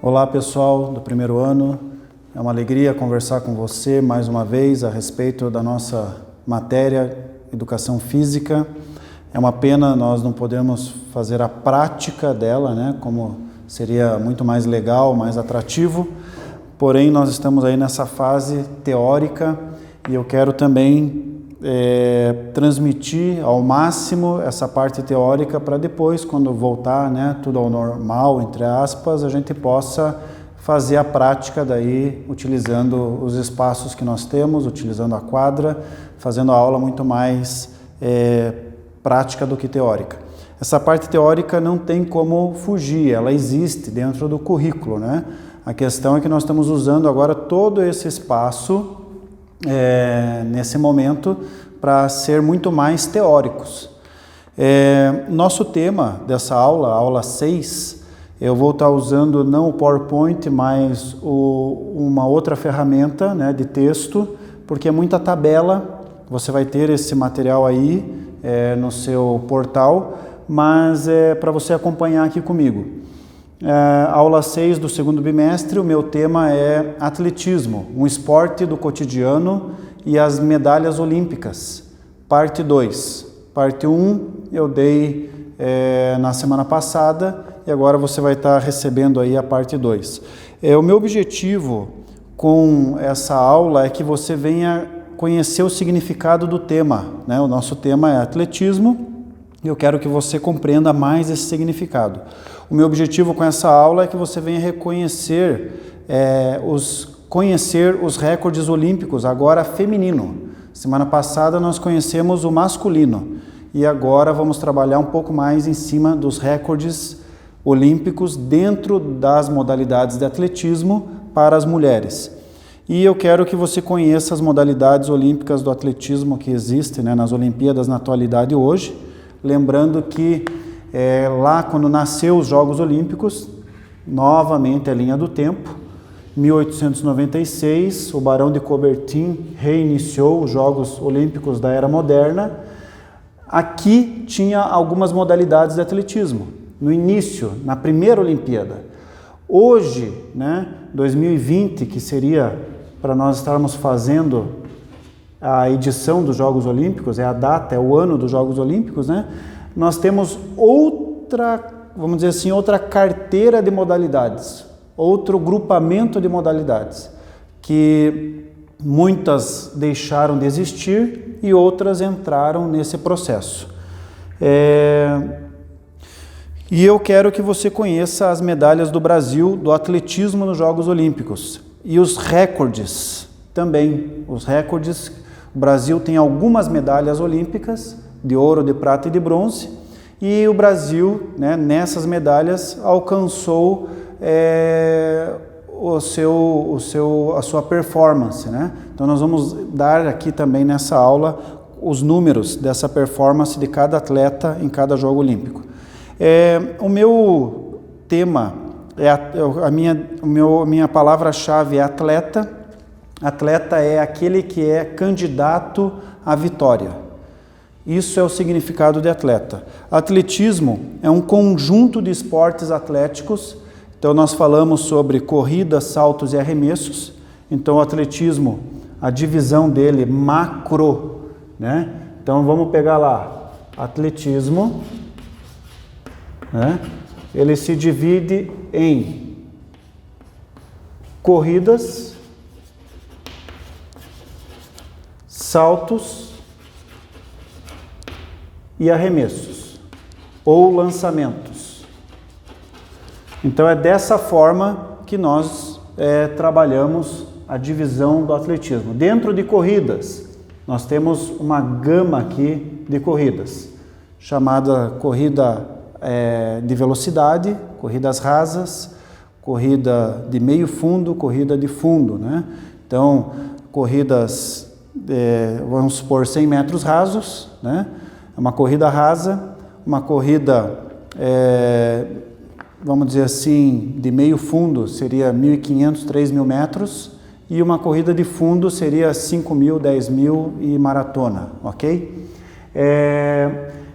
Olá pessoal do primeiro ano, é uma alegria conversar com você mais uma vez a respeito da nossa matéria Educação Física. É uma pena nós não podemos fazer a prática dela, né, como seria muito mais legal, mais atrativo, porém nós estamos aí nessa fase teórica e eu quero também transmitir ao máximo essa parte teórica para depois, quando voltar, né, tudo ao normal, entre aspas, a gente possa fazer a prática daí, utilizando os espaços que nós temos, utilizando a quadra, fazendo a aula muito mais prática do que teórica. Essa parte teórica não tem como fugir, ela existe dentro do currículo, né? A questão é que nós estamos usando agora todo esse espaço nesse momento para ser muito mais teóricos. Nosso tema dessa aula, a aula 6, eu vou estar usando não o PowerPoint, mas uma outra ferramenta, né, de texto, porque é muita tabela, você vai ter esse material aí no seu portal, mas é para você acompanhar aqui comigo. Aula 6 do segundo bimestre, o meu tema é atletismo, um esporte do cotidiano e as medalhas olímpicas, parte 2. Parte 1 eu dei na semana passada e agora você vai estar recebendo aí a parte 2. O meu objetivo com essa aula é que você venha conhecer o significado do tema, né? O nosso tema é atletismo e eu quero que você compreenda mais esse significado. O meu objetivo com essa aula é que você venha conhecer os recordes olímpicos, agora feminino. Semana passada nós conhecemos o masculino e agora vamos trabalhar um pouco mais em cima dos recordes olímpicos dentro das modalidades de atletismo para as mulheres. E eu quero que você conheça as modalidades olímpicas do atletismo que existem, né, nas Olimpíadas na atualidade hoje. Lembrando que lá quando nasceu os Jogos Olímpicos, novamente a linha do tempo, 1896, o Barão de Coubertin reiniciou os Jogos Olímpicos da Era Moderna. Aqui tinha algumas modalidades de atletismo, no início, na primeira Olimpíada. Hoje, né, 2020, que seria para nós estarmos fazendo a edição dos Jogos Olímpicos, é a data, é o ano dos Jogos Olímpicos, né? Nós temos outra, vamos dizer assim, outra carteira de modalidades, outro grupamento de modalidades, que muitas deixaram de existir e outras entraram nesse processo. E eu quero que você conheça as medalhas do Brasil do atletismo nos Jogos Olímpicos e os recordes também, os recordes. O Brasil tem algumas medalhas olímpicas, de ouro, de prata e de bronze, e o Brasil, né, nessas medalhas alcançou a sua performance, né? Então nós vamos dar aqui também nessa aula os números dessa performance de cada atleta em cada jogo olímpico. O meu tema, a minha palavra-chave é atleta. Atleta é aquele que é candidato à vitória. Isso é o significado de atleta. Atletismo é um conjunto de esportes atléticos. Então nós falamos sobre corrida, saltos e arremessos. Então o atletismo, a divisão dele macro, né? Então vamos pegar lá, atletismo, né? Ele se divide em corridas, saltos e arremessos ou lançamentos. Então é dessa forma que nós trabalhamos a divisão do atletismo. Dentro de corridas, nós temos uma gama aqui de corridas, chamada corrida de velocidade, corridas rasas, corrida de meio fundo, corrida de fundo, né? Então, corridas, vamos supor, 100 metros rasos, né? Uma corrida rasa, uma corrida, vamos dizer assim, de meio fundo seria 1.500, 3.000 metros, e uma corrida de fundo seria 5.000, 10.000 e maratona, ok?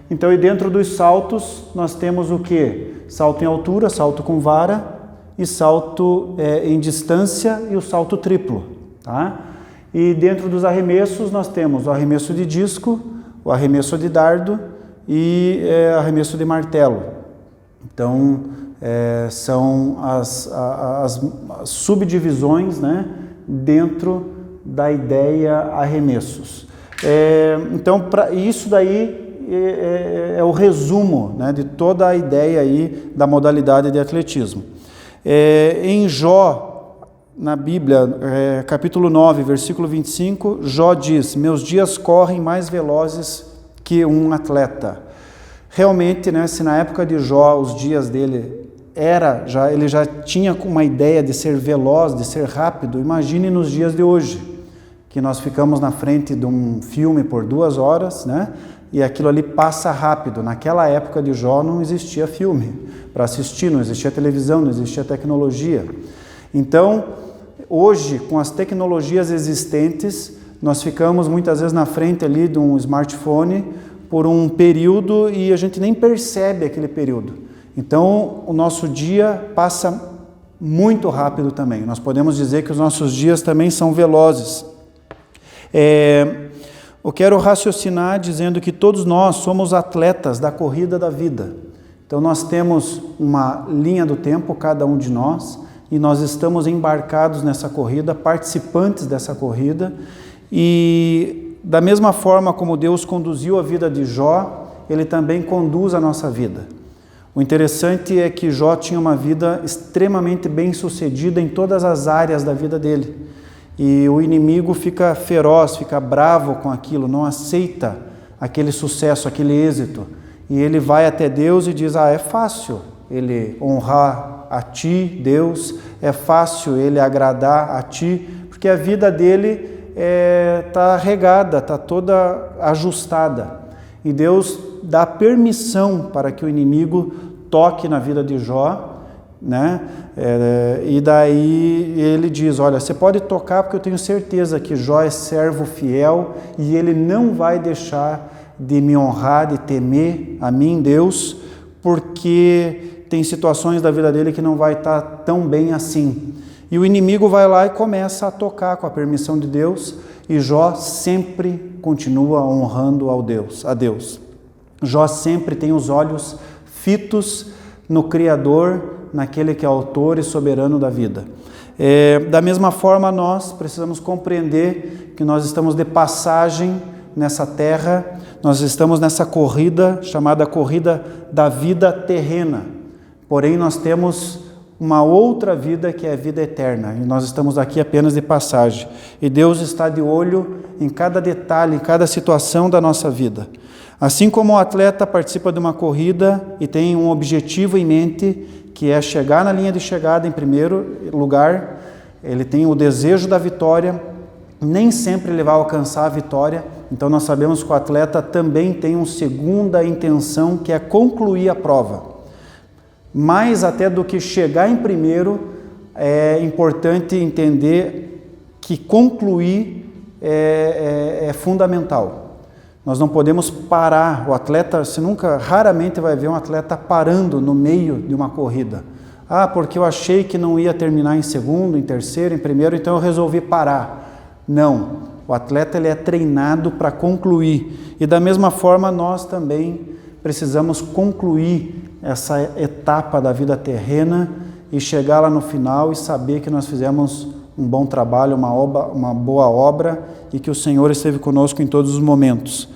Então, e dentro dos saltos, nós temos o quê? Salto em altura, salto com vara e salto em distância e o salto triplo, tá? E dentro dos arremessos nós temos o arremesso de disco, o arremesso de dardo e arremesso de martelo. Então, são as subdivisões, né, dentro da ideia arremessos. Então, isso daí é o resumo, né, de toda a ideia aí da modalidade de atletismo. Em Jó, na Bíblia, capítulo 9, versículo 25, Jó diz: meus dias correm mais velozes que um atleta. Realmente, né, se na época de Jó os dias dele ele já tinha uma ideia de ser veloz, de ser rápido, imagine nos dias de hoje, que nós ficamos na frente de um filme por 2 horas, né? E aquilo ali passa rápido. Naquela época de Jó não existia filme para assistir, não existia televisão, não existia tecnologia. Então, hoje, com as tecnologias existentes, nós ficamos muitas vezes na frente ali de um smartphone por um período e a gente nem percebe aquele período. Então, o nosso dia passa muito rápido também. Nós podemos dizer que os nossos dias também são velozes. Eu quero raciocinar dizendo que todos nós somos atletas da corrida da vida. Então nós temos uma linha do tempo, cada um de nós, e nós estamos embarcados nessa corrida, participantes dessa corrida, e da mesma forma como Deus conduziu a vida de Jó, Ele também conduz a nossa vida. O interessante é que Jó tinha uma vida extremamente bem-sucedida em todas as áreas da vida dele. E o inimigo fica feroz, fica bravo com aquilo, não aceita aquele sucesso, aquele êxito. E ele vai até Deus e diz: é fácil ele honrar a ti, Deus, é fácil ele agradar a ti, porque a vida dele está regada, está toda ajustada. E Deus dá permissão para que o inimigo toque na vida de Jó, né? E daí ele diz: olha, você pode tocar porque eu tenho certeza que Jó é servo fiel e ele não vai deixar de me honrar, de temer a mim, Deus, porque tem situações da vida dele que não vai estar tão bem assim. E o inimigo vai lá e começa a tocar com a permissão de Deus, e Jó sempre continua honrando a Deus. Jó sempre tem os olhos fitos no Criador, naquele que é autor e soberano da vida. Da mesma forma, nós precisamos compreender que nós estamos de passagem nessa terra, nós estamos nessa corrida chamada corrida da vida terrena, porém nós temos uma outra vida que é a vida eterna, e nós estamos aqui apenas de passagem, e Deus está de olho em cada detalhe, em cada situação da nossa vida. Assim como o atleta participa de uma corrida e tem um objetivo em mente, que é chegar na linha de chegada em primeiro lugar, ele tem o desejo da vitória, nem sempre ele vai alcançar a vitória, então nós sabemos que o atleta também tem uma segunda intenção, que é concluir a prova. Mais até do que chegar em primeiro, é importante entender que concluir é fundamental. Nós não podemos parar. O atleta, raramente vai ver um atleta parando no meio de uma corrida. Porque eu achei que não ia terminar em segundo, em terceiro, em primeiro, então eu resolvi parar. Não, o atleta ele é treinado para concluir. E da mesma forma nós também precisamos concluir essa etapa da vida terrena e chegar lá no final e saber que nós fizemos um bom trabalho, uma boa obra, e que o Senhor esteve conosco em todos os momentos.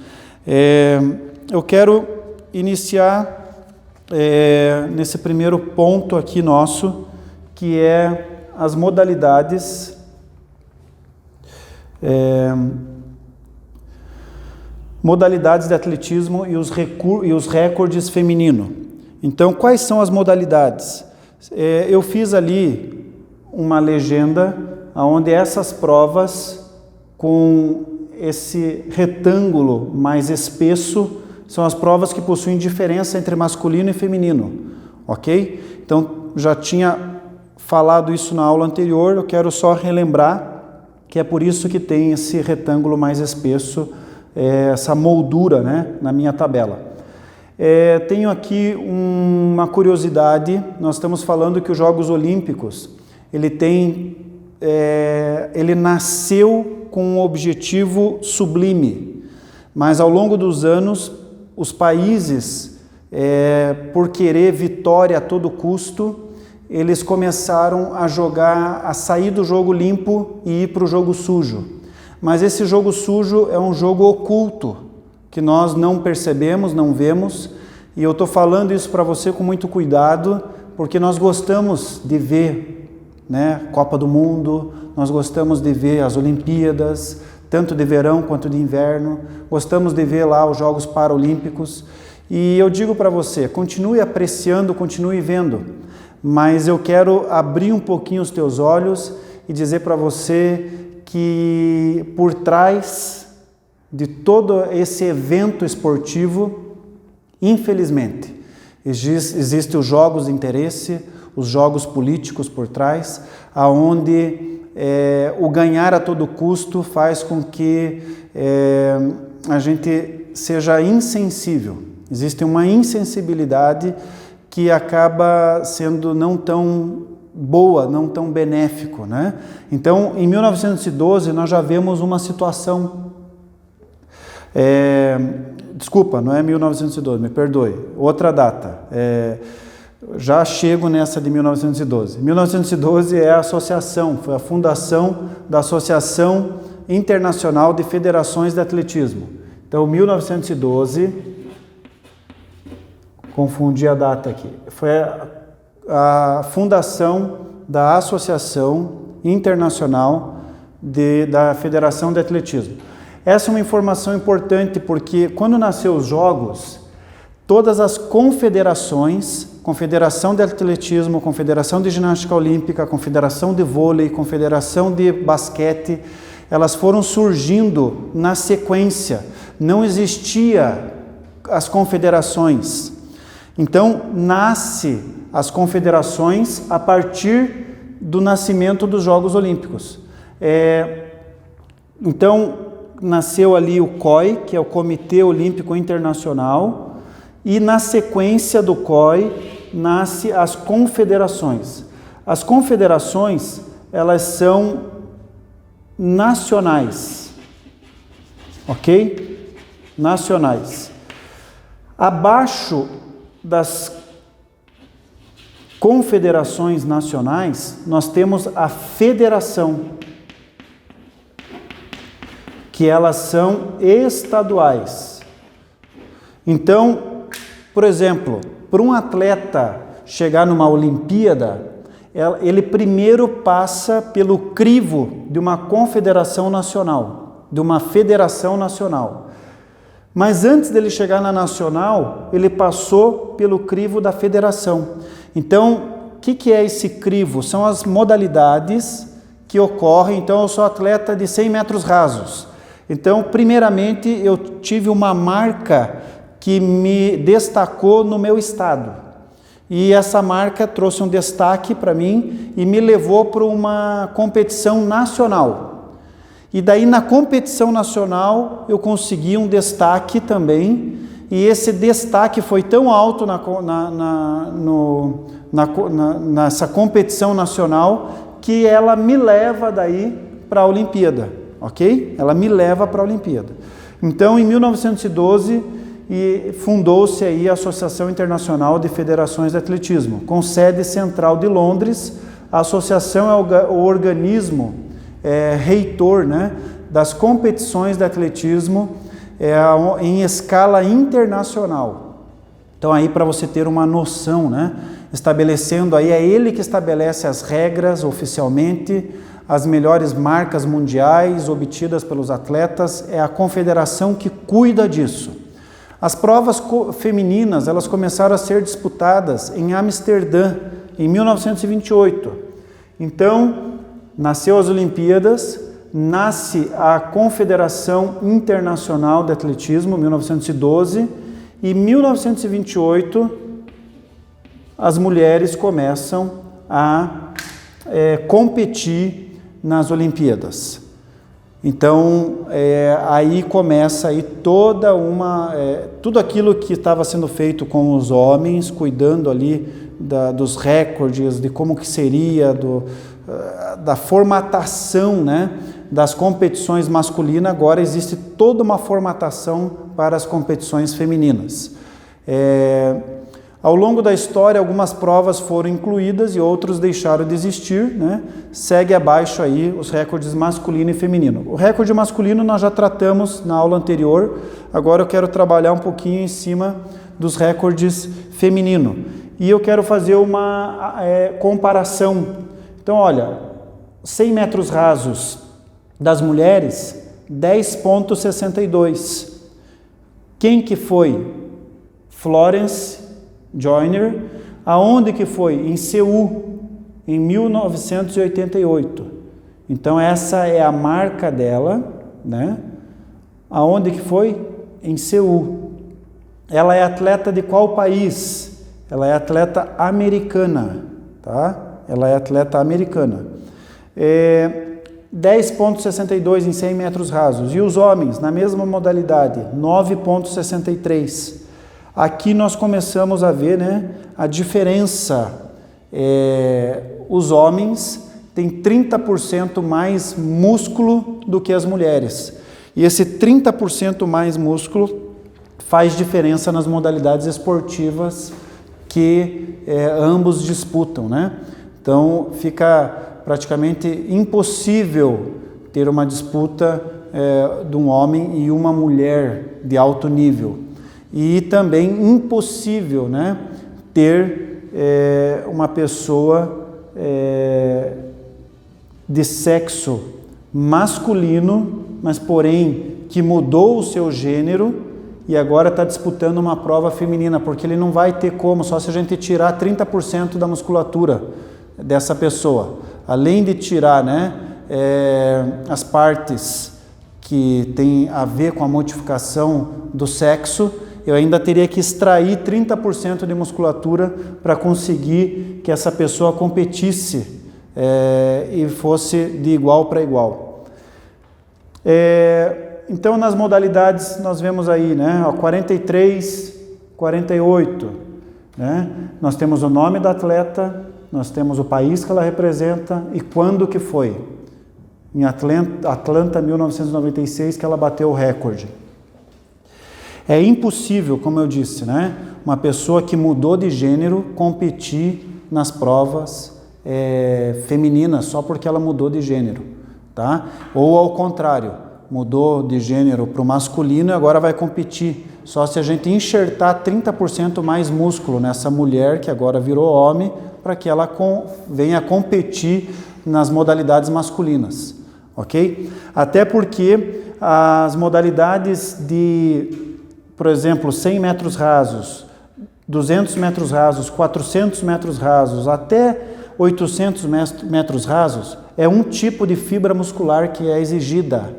Eu quero iniciar nesse primeiro ponto aqui nosso, que é as modalidades de atletismo e os recordes feminino. Então, quais são as modalidades? Eu fiz ali uma legenda onde essas provas com esse retângulo mais espesso são as provas que possuem diferença entre masculino e feminino, ok? Então, já tinha falado isso na aula anterior, eu quero só relembrar que é por isso que tem esse retângulo mais espesso, essa moldura, né, na minha tabela. Tenho aqui uma curiosidade. Nós estamos falando que os Jogos Olímpicos, ele nasceu com um objetivo sublime, mas ao longo dos anos, os países, por querer vitória a todo custo, eles começaram a sair do jogo limpo e ir para o jogo sujo. Mas esse jogo sujo é um jogo oculto, que nós não percebemos, não vemos, e eu estou falando isso para você com muito cuidado, porque nós gostamos de ver, né, Copa do Mundo, nós gostamos de ver as Olimpíadas, tanto de verão quanto de inverno, gostamos de ver lá os Jogos Paralímpicos, e eu digo para você, continue apreciando, continue vendo, mas eu quero abrir um pouquinho os teus olhos e dizer para você que por trás de todo esse evento esportivo, infelizmente, existem os jogos de interesse, os jogos políticos por trás, aonde o ganhar a todo custo faz com que a gente seja insensível. Existe uma insensibilidade que acaba sendo não tão boa, não tão benéfico, né? Então, em 1912, nós já vemos uma situação... Desculpa, não é 1912, me perdoe, outra data. Já chego nessa de 1912. 1912 é a associação, foi a fundação da Associação Internacional de Federações de Atletismo. Então, 1912... Confundi a data aqui. Foi a fundação da Associação Internacional da Federação de Atletismo. Essa é uma informação importante porque quando nasceu os Jogos, todas as confederações, Confederação de Atletismo, Confederação de Ginástica Olímpica, Confederação de Vôlei, Confederação de Basquete, elas foram surgindo na sequência. Não existia as confederações. Então, nasce as confederações a partir do nascimento dos Jogos Olímpicos. Então, nasceu ali o COI, que é o Comitê Olímpico Internacional, e na sequência do COI, nasce as confederações. As confederações, elas são nacionais, ok? Nacionais. Abaixo das confederações nacionais, nós temos a federação, que elas são estaduais. Então, por exemplo, para um atleta chegar numa Olimpíada, ele primeiro passa pelo crivo de uma confederação nacional, de uma federação nacional. Mas antes dele chegar na nacional, ele passou pelo crivo da federação. Então, o que é esse crivo? São as modalidades que ocorrem. Então, eu sou atleta de 100 metros rasos. Então, primeiramente, eu tive uma marca que me destacou no meu estado. E essa marca trouxe um destaque para mim e me levou para uma competição nacional. E daí na competição nacional eu consegui um destaque também, e esse destaque foi tão alto nessa competição nacional que ela me leva daí para a Olimpíada, ok? Ela me leva para a Olimpíada. Então, em 1912, fundou-se aí a Associação Internacional de Federações de Atletismo, com sede central de Londres. A associação é o organismo reitor, né, das competições de atletismo em escala internacional. Então aí para você ter uma noção, né, estabelecendo aí, é ele que estabelece as regras oficialmente, as melhores marcas mundiais obtidas pelos atletas, é a confederação que cuida disso. As provas femininas, elas começaram a ser disputadas em Amsterdã, em 1928. Então, nasceu as Olimpíadas, nasce a Confederação Internacional de Atletismo, 1912, e em 1928 as mulheres começam a competir nas Olimpíadas. Então, aí começa aí toda tudo aquilo que estava sendo feito com os homens, cuidando ali dos recordes, de como que seria, da formatação, né, das competições masculinas. Agora existe toda uma formatação para as competições femininas. Ao longo da história, algumas provas foram incluídas e outros deixaram de existir, né? Segue abaixo aí os recordes masculino e feminino. O recorde masculino nós já tratamos na aula anterior, agora eu quero trabalhar um pouquinho em cima dos recordes feminino. E eu quero fazer uma comparação. Então, olha, 100 metros rasos das mulheres, 10,62. Quem que foi? Florence Joyner. Aonde que foi? Em Seul, em 1988. Então essa é a marca dela, né? Aonde que foi? Em Seul. Ela é atleta de qual país? Ela é atleta americana, tá? Ela é atleta americana. 10,62 em 100 metros rasos. E os homens, na mesma modalidade, 9,63. Aqui nós começamos a ver, né, a diferença. Os homens têm 30% mais músculo do que as mulheres. E esse 30% mais músculo faz diferença nas modalidades esportivas que ambos disputam, né? Então fica praticamente impossível ter uma disputa de um homem e uma mulher de alto nível. E também impossível, né, ter uma pessoa de sexo masculino, mas porém que mudou o seu gênero e agora está disputando uma prova feminina, porque ele não vai ter como, só se a gente tirar 30% da musculatura dessa pessoa. Além de tirar, né, as partes que tem a ver com a modificação do sexo, eu ainda teria que extrair 30% de musculatura para conseguir que essa pessoa competisse e fosse de igual para igual. Então, nas modalidades, nós vemos aí, né, 43, 48, né? Nós temos o nome da atleta, nós temos o país que ela representa e quando que foi. Em Atlanta, 1996, que ela bateu o recorde. É impossível, como eu disse, né, uma pessoa que mudou de gênero competir nas provas femininas só porque ela mudou de gênero, tá? Ou ao contrário, mudou de gênero para o masculino e agora vai competir. Só se a gente enxertar 30% mais músculo nessa mulher que agora virou homem para que ela venha competir nas modalidades masculinas, ok? Até porque as modalidades de, por exemplo, 100 metros rasos, 200 metros rasos, 400 metros rasos, até 800 metros rasos, é um tipo de fibra muscular que é exigida.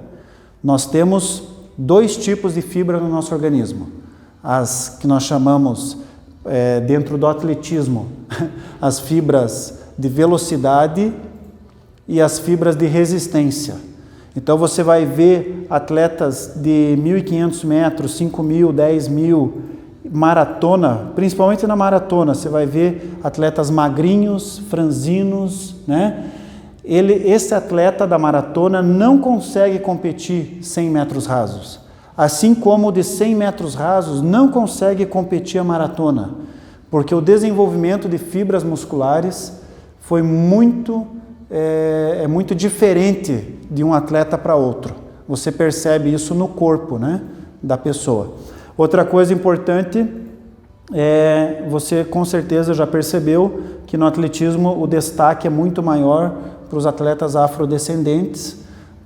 Nós temos dois tipos de fibra no nosso organismo. As que nós chamamos, dentro do atletismo, as fibras de velocidade e as fibras de resistência. Então você vai ver atletas de 1.500 metros, 5.000, 10.000, maratona, principalmente na maratona, você vai ver atletas magrinhos, franzinos, né? Esse atleta da maratona não consegue competir 100 metros rasos, assim como o de 100 metros rasos não consegue competir a maratona, porque o desenvolvimento de fibras musculares foi muito diferente de um atleta para outro. Você percebe isso no corpo, né, da pessoa. Outra coisa importante você com certeza já percebeu que no atletismo o destaque é muito maior para os atletas afrodescendentes,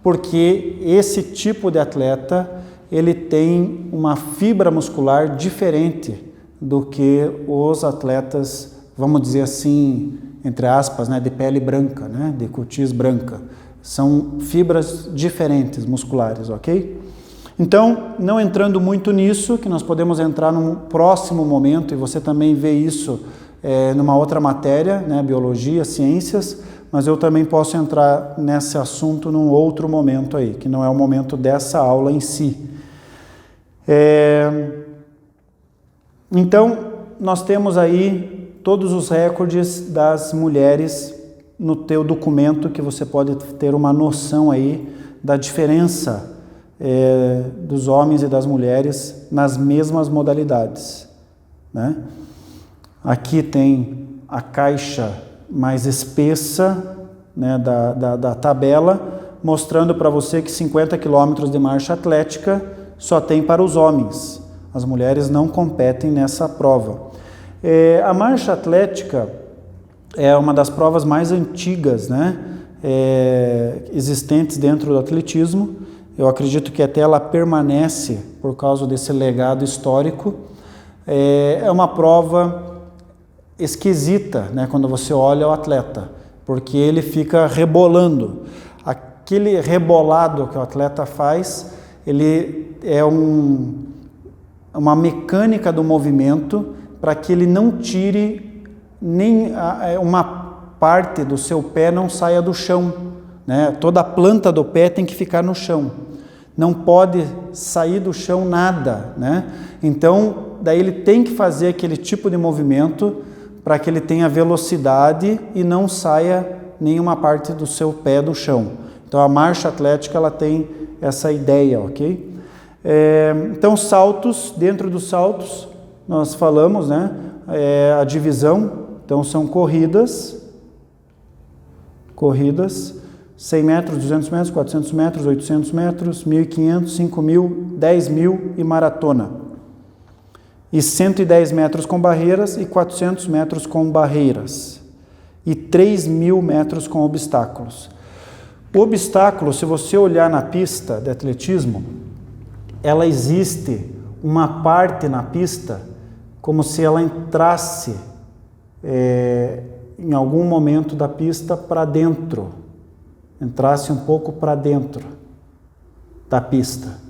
porque esse tipo de atleta ele tem uma fibra muscular diferente do que os atletas, vamos dizer assim, entre aspas, né, de pele branca, né, de cutis branca. São fibras diferentes musculares, ok? Então, não entrando muito nisso, que nós podemos entrar num próximo momento, e você também vê isso numa outra matéria, né, biologia, ciências, mas eu também posso entrar nesse assunto num outro momento aí, que não é o momento dessa aula em si. Então, nós temos aí todos os recordes das mulheres no teu documento, que você pode ter uma noção aí da diferença dos homens e das mulheres nas mesmas modalidades, né? Aqui tem a caixa mais espessa, né, da tabela, mostrando para você que 50 quilômetros de marcha atlética só tem para os homens. As mulheres não competem nessa prova. A marcha atlética é uma das provas mais antigas, né, existentes dentro do atletismo. Eu acredito que até ela permanece por causa desse legado histórico. É uma prova esquisita, né, quando você olha o atleta, porque ele fica rebolando. Aquele rebolado que o atleta faz, ele é uma mecânica do movimento para que ele não tire nem uma parte do seu pé, não saia do chão, né? Toda a planta do pé tem que ficar no chão, não pode sair do chão nada, né? Então, daí ele tem que fazer aquele tipo de movimento para que ele tenha velocidade e não saia nenhuma parte do seu pé do chão. Então, a marcha atlética, ela tem essa ideia, ok? Então, saltos, dentro dos saltos, nós falamos, né? A divisão, então são corridas, 100 metros, 200 metros, 400 metros, 800 metros, 1.500, 5.000, 10.000 e maratona. E 110 metros com barreiras e 400 metros com barreiras. E 3.000 metros com obstáculos. O obstáculo, se você olhar na pista de atletismo, ela existe uma parte na pista como se ela entrasse em algum momento da pista para dentro, entrasse um pouco para dentro da pista.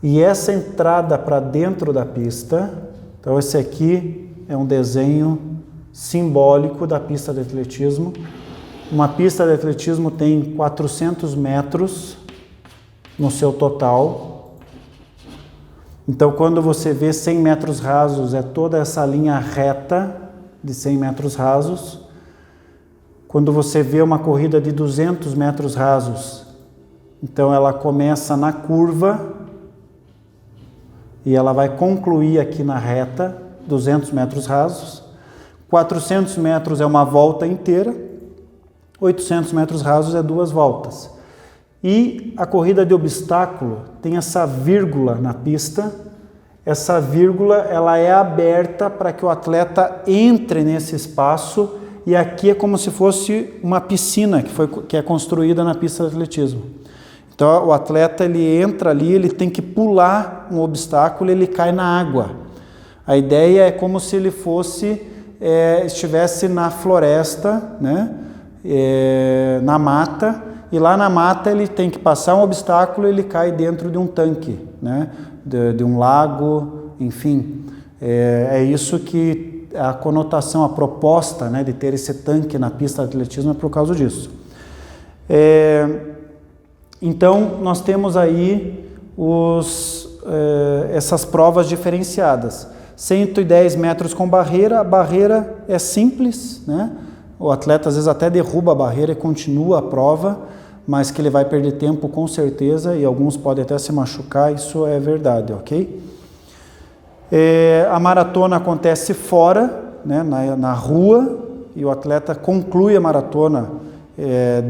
E essa entrada para dentro da pista, então esse aqui é um desenho simbólico da pista de atletismo. Uma pista de atletismo tem 400 metros no seu total. Então, quando você vê 100 metros rasos, é toda essa linha reta de 100 metros rasos. Quando você vê uma corrida de 200 metros rasos, então ela começa na curva e ela vai concluir aqui na reta, 200 metros rasos. 400 metros é uma volta inteira, 800 metros rasos é 2 voltas. E a corrida de obstáculo tem essa vírgula na pista. Essa vírgula, ela é aberta para que o atleta entre nesse espaço, e aqui é como se fosse uma piscina que é construída na pista de atletismo. Então, o atleta, ele entra ali, ele tem que pular um obstáculo, ele cai na água. A ideia é como se ele estivesse na floresta, né? Na mata, e lá na mata ele tem que passar um obstáculo, ele cai dentro de um tanque, né? De um lago, enfim. É isso que a conotação, a proposta, né, de ter esse tanque na pista de atletismo é por causa disso. Então, nós temos aí essas provas diferenciadas. 110 metros com barreira, a barreira é simples, né? O atleta às vezes até derruba a barreira e continua a prova, mas que ele vai perder tempo com certeza, e alguns podem até se machucar, isso é verdade, ok? A maratona acontece fora, né, na rua, e o atleta conclui a maratona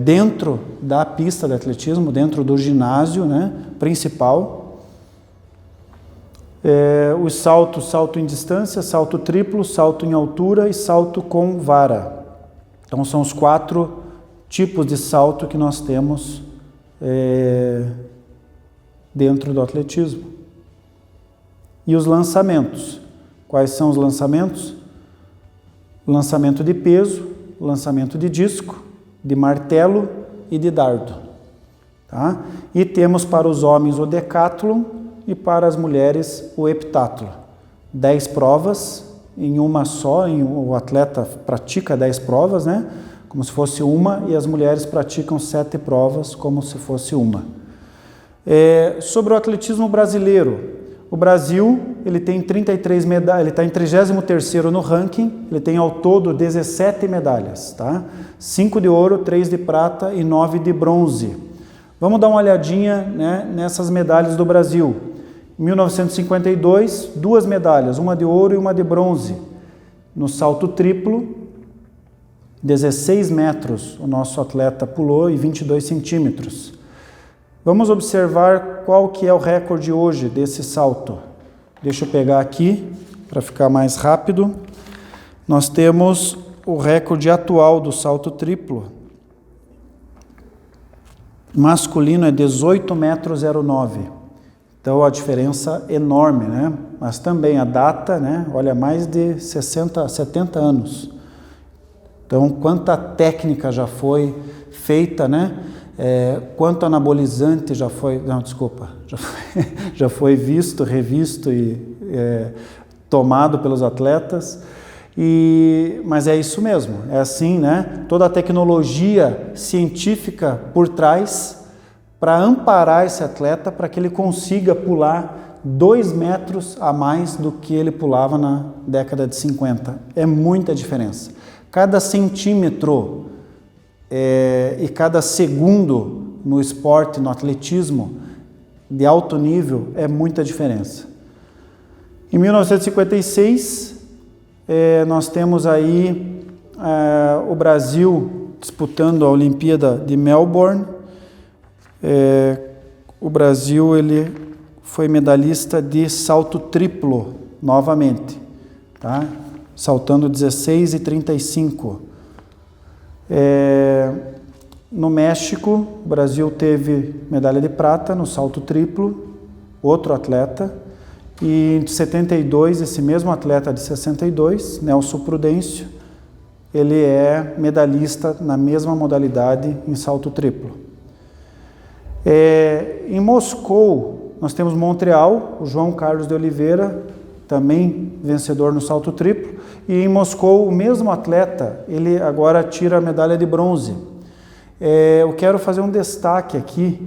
dentro da pista de atletismo, dentro do ginásio, né, principal. Os saltos, salto em distância, salto triplo, salto em altura e salto com vara. Então são os 4 tipos de salto que nós temos dentro do atletismo. E os lançamentos. Quais são os lançamentos? Lançamento de peso, lançamento de disco, de martelo e de dardo. Tá? E temos para os homens o decátlon e para as mulheres o heptátlon. 10 provas em uma só, o atleta pratica 10 provas, né? como se fosse uma, e as mulheres praticam 7 provas como se fosse uma. Sobre o atletismo brasileiro, o Brasil ele tem 33 medalhas, ele está em 33º no ranking, ele tem ao todo 17 medalhas, tá? 5 de ouro, 3 de prata e 9 de bronze. Vamos dar uma olhadinha, né, nessas medalhas do Brasil. Em 1952, 2 medalhas, uma de ouro e uma de bronze. No salto triplo, 16 metros o nosso atleta pulou e 22 centímetros. Vamos observar qual que é o recorde hoje desse salto. Deixa eu pegar aqui para ficar mais rápido. Nós temos o recorde atual do salto triplo. Masculino é 18,09 metros. Então a diferença é enorme, né? Mas também a data, né? Olha, mais de 70 anos. Então, quanta técnica já foi feita, né? Quanto anabolizante já foi, já foi visto, revisto e tomado pelos atletas. Mas é isso mesmo, é assim, né? Toda a tecnologia científica por trás para amparar esse atleta para que ele consiga pular 2 metros a mais do que ele pulava na década de 50. É muita diferença. Cada centímetro e cada segundo no esporte, no atletismo, de alto nível, é muita diferença. Em 1956, nós temos aí o Brasil disputando a Olimpíada de Melbourne. O Brasil ele foi medalhista de salto triplo, novamente, tá? Saltando 16 e 35. No México, o Brasil teve medalha de prata no salto triplo, outro atleta, e em 72, esse mesmo atleta de 62, Nelson Prudêncio, ele é medalhista na mesma modalidade em salto triplo. Em Moscou, nós temos Montreal, o João Carlos de Oliveira, também vencedor no salto triplo, e em Moscou o mesmo atleta, ele agora tira a medalha de bronze. Eu quero fazer um destaque aqui,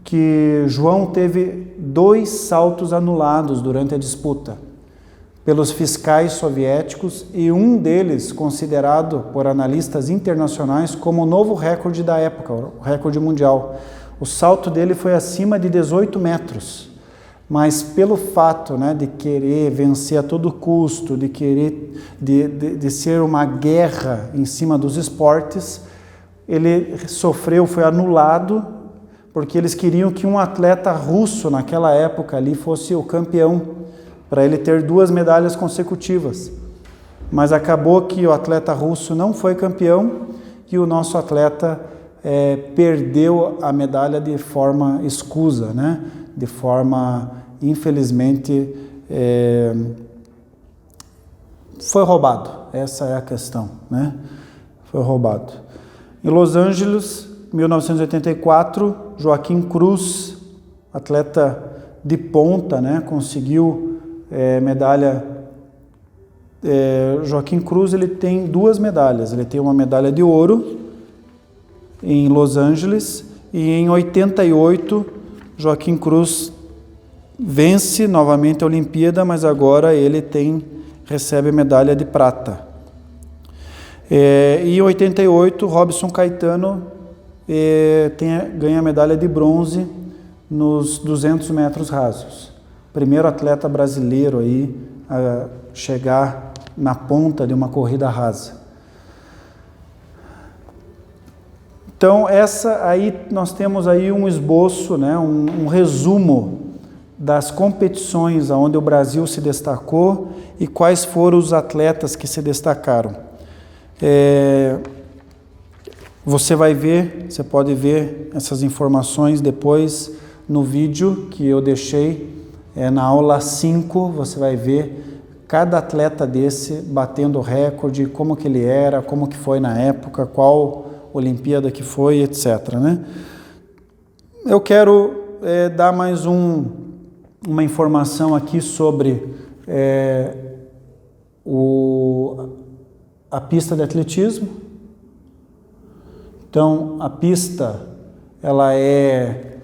que João teve 2 saltos anulados durante a disputa, pelos fiscais soviéticos, e um deles considerado por analistas internacionais como o novo recorde da época, o recorde mundial. O salto dele foi acima de 18 metros. Mas pelo fato, né, de querer vencer a todo custo, de querer de ser uma guerra em cima dos esportes, ele sofreu, foi anulado, porque eles queriam que um atleta russo naquela época ali fosse o campeão, para ele ter 2 medalhas consecutivas. Mas acabou que o atleta russo não foi campeão e o nosso atleta perdeu a medalha de forma escusa, né? De forma, infelizmente, foi roubado. Essa é a questão, né? Foi roubado. Em Los Angeles, 1984, Joaquim Cruz, atleta de ponta, né? Conseguiu medalha. Joaquim Cruz ele tem 2 medalhas. Ele tem uma medalha de ouro em Los Angeles e em 88 Joaquim Cruz vence novamente a Olimpíada, mas agora ele recebe medalha de prata. E em 88 Robson Caetano ganha medalha de bronze nos 200 metros rasos. Primeiro atleta brasileiro aí a chegar na ponta de uma corrida rasa. Então, nós temos aí um esboço, né, um resumo das competições onde o Brasil se destacou e quais foram os atletas que se destacaram. Você pode ver essas informações depois no vídeo que eu deixei, na aula 5, você vai ver cada atleta desse batendo recorde, como que ele era, como que foi na época, qual Olimpíada que foi, etc. Né? Eu quero dar mais uma informação aqui sobre a pista de atletismo. Então, a pista, ela é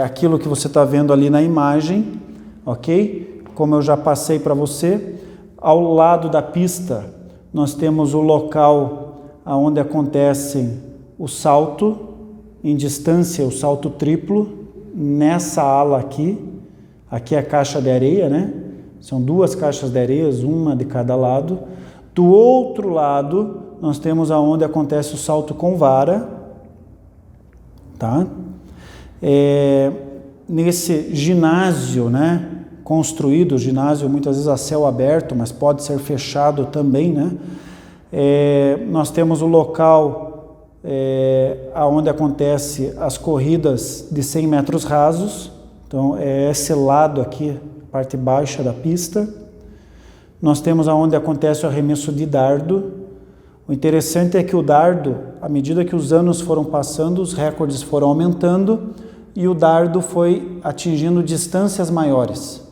aquilo que você está vendo ali na imagem, ok? Como eu já passei para você, ao lado da pista, nós temos o local onde acontece o salto, em distância, o salto triplo, nessa ala aqui é a caixa de areia, né? São 2 caixas de areia, uma de cada lado. Do outro lado, nós temos aonde acontece o salto com vara, tá? Nesse ginásio, né, construído, ginásio muitas vezes a céu aberto, mas pode ser fechado também, né? Nós temos o local onde acontece as corridas de 100 metros rasos, então é esse lado aqui, parte baixa da pista. Nós temos aonde acontece o arremesso de dardo. O interessante é que o dardo, à medida que os anos foram passando, os recordes foram aumentando e o dardo foi atingindo distâncias maiores.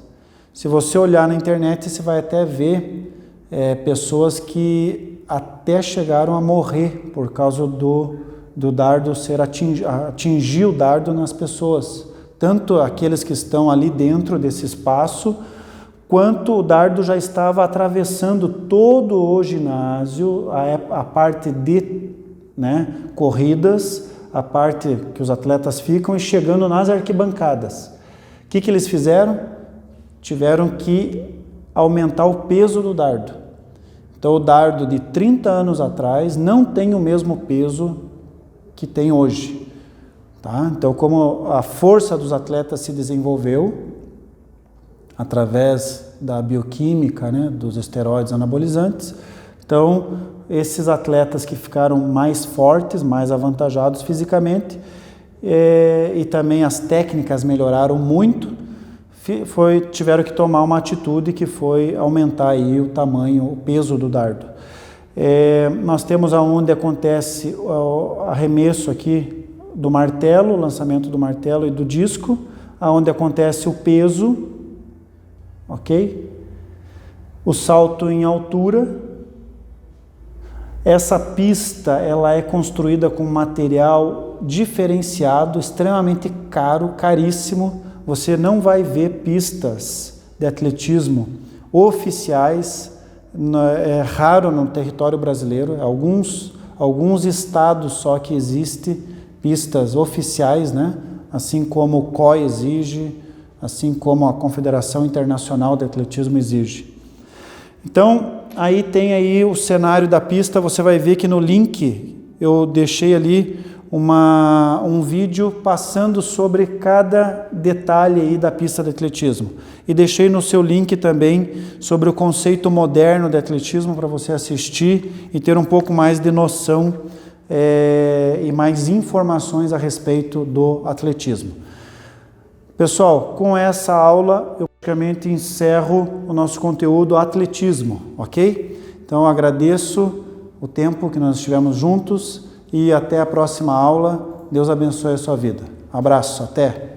Se você olhar na internet, você vai até ver pessoas que até chegaram a morrer por causa do dardo atingir o dardo nas pessoas. Tanto aqueles que estão ali dentro desse espaço, quanto o dardo já estava atravessando todo o ginásio, a parte de, né, corridas, a parte que os atletas ficam e chegando nas arquibancadas. O que eles fizeram? Tiveram que aumentar o peso do dardo. Então o dardo de 30 anos atrás não tem o mesmo peso que tem hoje. Tá? Então, como a força dos atletas se desenvolveu através da bioquímica, né, dos esteroides anabolizantes, então esses atletas que ficaram mais fortes, mais avantajados fisicamente, e também as técnicas melhoraram muito, tiveram que tomar uma atitude que foi aumentar aí o tamanho, o peso do dardo. Nós temos aonde acontece o arremesso aqui do martelo, o lançamento do martelo e do disco, aonde acontece o peso, ok? O salto em altura. Essa pista, ela é construída com material diferenciado, extremamente caro, caríssimo. Você não vai ver pistas de atletismo oficiais, é raro no território brasileiro, alguns estados só que existe pistas oficiais, né? Assim como o COI exige, assim como a Confederação Internacional de Atletismo exige. Então, aí tem aí o cenário da pista, você vai ver que no link eu deixei ali um vídeo passando sobre cada detalhe aí da pista de atletismo. E deixei no seu link também sobre o conceito moderno de atletismo para você assistir e ter um pouco mais de noção e mais informações a respeito do atletismo. Pessoal, com essa aula eu praticamente encerro o nosso conteúdo atletismo, ok? Então agradeço o tempo que nós estivemos juntos e até a próxima aula. Deus abençoe a sua vida. Abraço, até!